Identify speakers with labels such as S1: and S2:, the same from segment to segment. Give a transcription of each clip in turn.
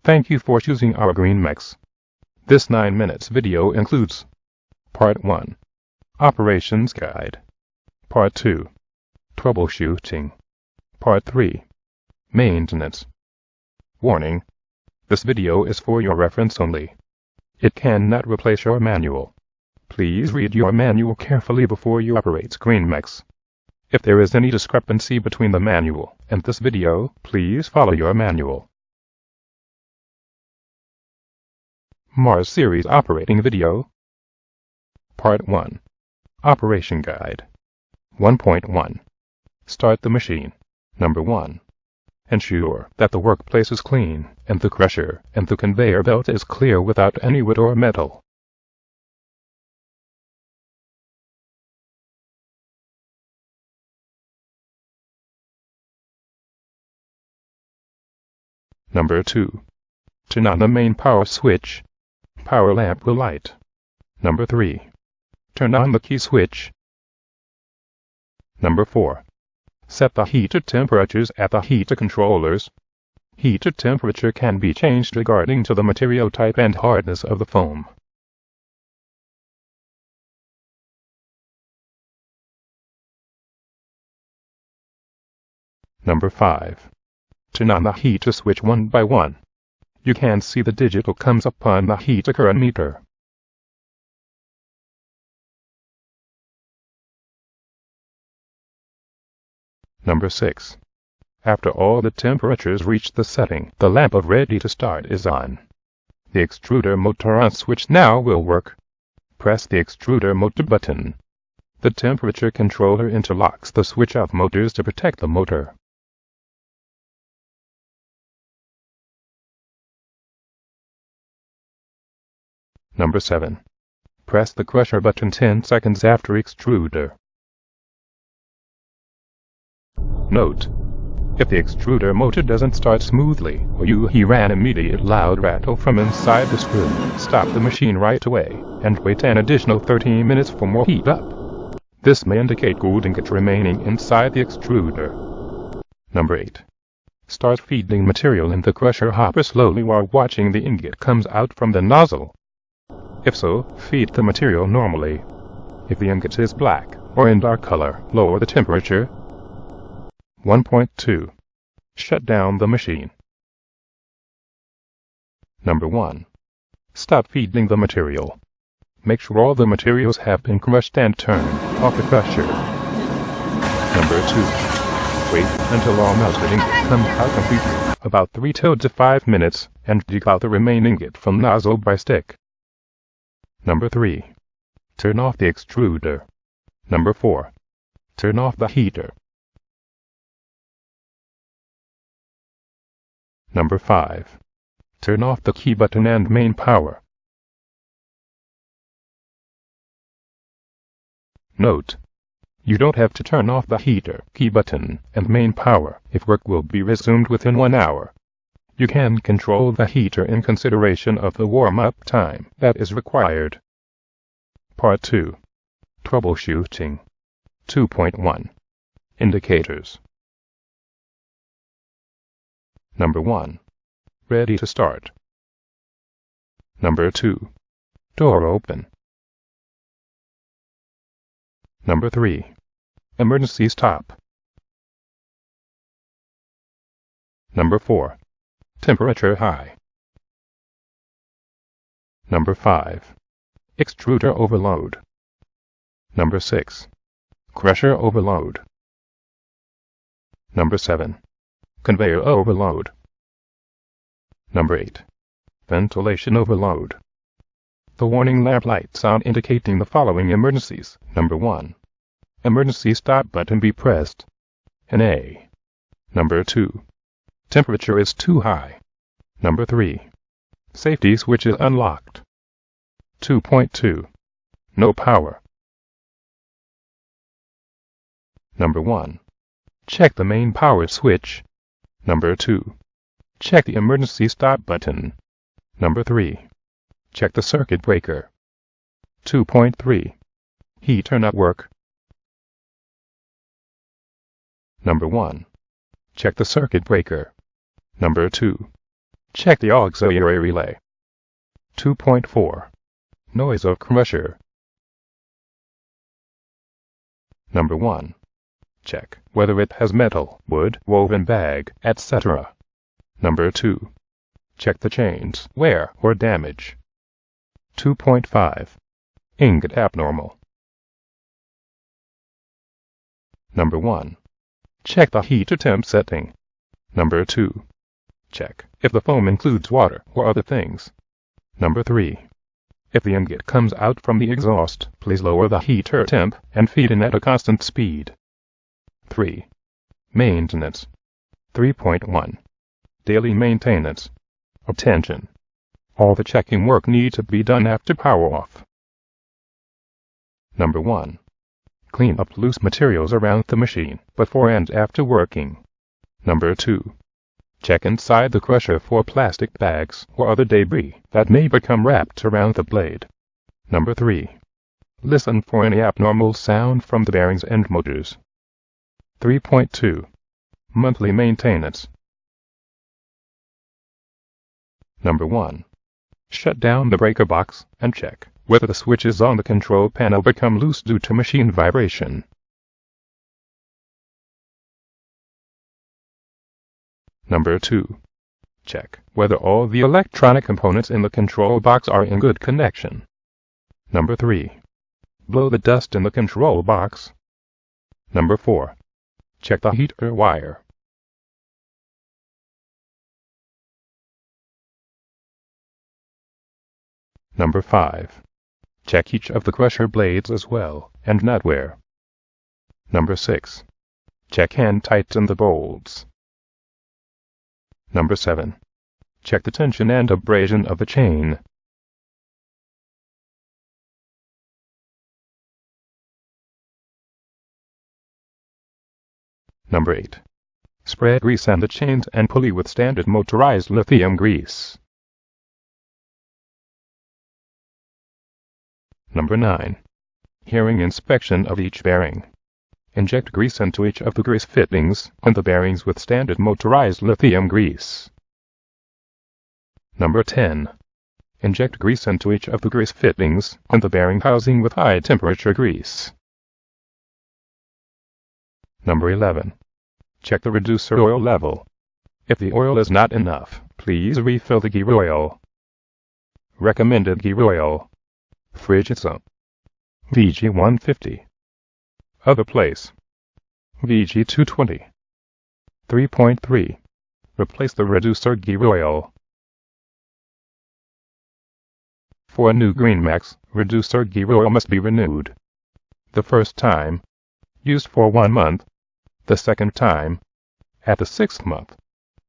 S1: Thank you for choosing our GreenMax. This 9 minutes video includes Part 1. Operations Guide. Part 2. Troubleshooting. Part 3. Maintenance. Warning: this video is for your reference only. It cannot replace your manual. Please read your manual carefully before you operate GreenMax. If there is any discrepancy between the manual and this video, please follow your manual. Mars Series Operating Video. Part 1. Operation Guide. 1.1. Start the machine. Number 1. Ensure that the workplace is clean and the crusher and the conveyor belt is clear without any wood or metal. Number 2. Turn on the main power switch. Power lamp will light. Number 3. Turn on the key switch. Number 4. Set the heater temperatures at the heater controllers. Heater temperature can be changed regarding to the material type and hardness of the foam. Number 5. Turn on the heater switch one by one. You can see the digital comes up on the heater current meter. Number 6. After all the temperatures reach the setting, the lamp of ready to start is on. The extruder motor on switch now will work. Press the extruder motor button. The temperature controller interlocks the switch off motors to protect the motor. Number 7. Press the crusher button 10 seconds after extruder. Note: if the extruder motor doesn't start smoothly or you hear an immediate loud rattle from inside the screw, stop the machine right away and wait an additional 13 minutes for more heat up. This may indicate gold ingot remaining inside the extruder. Number 8. Start feeding material in the crusher hopper slowly while watching the ingot comes out from the nozzle. If so, feed the material normally. If the ingot is black or in dark color, lower the temperature. 1.2. Shut down the machine. Number 1. Stop feeding the material. Make sure all the materials have been crushed and turned off the crusher. Number 2. Wait until all melted ingot comes out completely, about 3 to 5 minutes, and dig out the remaining ingot from nozzle by stick. Number 3. Turn off the extruder. Number 4. Turn off the heater. Number 5. Turn off the key button and main power. Note: you don't have to turn off the heater, key button, and main power if work will be resumed within 1 hour. You can control the heater in consideration of the warm-up time that is required. Part 2. Troubleshooting. 2.1. Indicators. Number 1. Ready to start. Number 2. Door open. Number 3. Emergency stop. Number 4. Temperature high. Number 5. Extruder overload. Number 6. Crusher overload. Number 7. Conveyor overload. Number 8. Ventilation overload. The warning lamp lights on indicating the following emergencies. Number 1. Emergency stop button be pressed. NA. Number 2. Temperature is too high. Number 3. Safety switch is unlocked. 2.2. No power. Number 1. Check the main power switch. Number 2. Check the emergency stop button. Number 3. Check the circuit breaker. 2.3. Heater not work. Number 1. Check the circuit breaker. Number 2. Check the auxiliary relay. 2.4. Noise of crusher. Number 1. Check whether it has metal, wood, woven bag, etc. Number 2. Check the chains, wear or damage. 2.5. Ingot abnormal. Number 1. Check the heat or temp setting. Number 2. Check if the foam includes water or other things. Number 3. If the ingot comes out from the exhaust, please lower the heat or temp and feed in at a constant speed. 3. Maintenance. 3.1. Daily maintenance. Attention! All the checking work needs to be done after power off. Number 1. Clean up loose materials around the machine before and after working. Number 2. Check inside the crusher for plastic bags or other debris that may become wrapped around the blade. Number 3. Listen for any abnormal sound from the bearings and motors. 3.2. Monthly maintenance. Number 1. Shut down the breaker box and check whether the switches on the control panel become loose due to machine vibration. Number 2. Check whether all the electronic components in the control box are in good connection. Number 3. Blow the dust in the control box. Number 4. Check the heater wire. Number 5. Check each of the crusher blades as well, and nut wear. Number 6. Check and tighten the bolts. Number 7. Check the tension and abrasion of the chain. Number 8. Spread grease on the chains and pulley with standard motorized lithium grease. Number 9. Hearing inspection of each bearing. Inject grease into each of the grease fittings on the bearings with standard motorized lithium grease. Number 10. Inject grease into each of the grease fittings on the bearing housing with high temperature grease. Number 11. Check the reducer oil level. If the oil is not enough, please refill the gear oil. Recommended gear oil. Frigidaire. VG150. Other place. VG220. 3.3. Replace the reducer gear oil. For a new GreenMax, reducer gear oil must be renewed. The first time, used for 1 month. The second time, at the 6th month.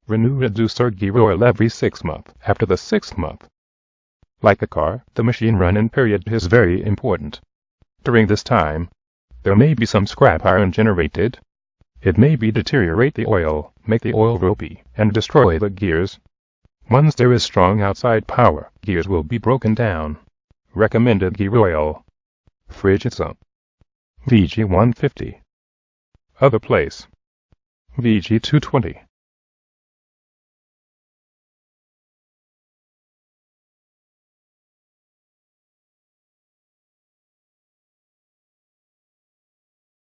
S1: Renew reducer gear oil every 6 months after the 6th month. Like a car, the machine run-in period is very important. During this time, there may be some scrap iron generated. It may deteriorate the oil, make the oil ropey, and destroy the gears. Once there is strong outside power, gears will be broken down. Recommended gear oil. Frigidaire. VG150. Other place. VG220.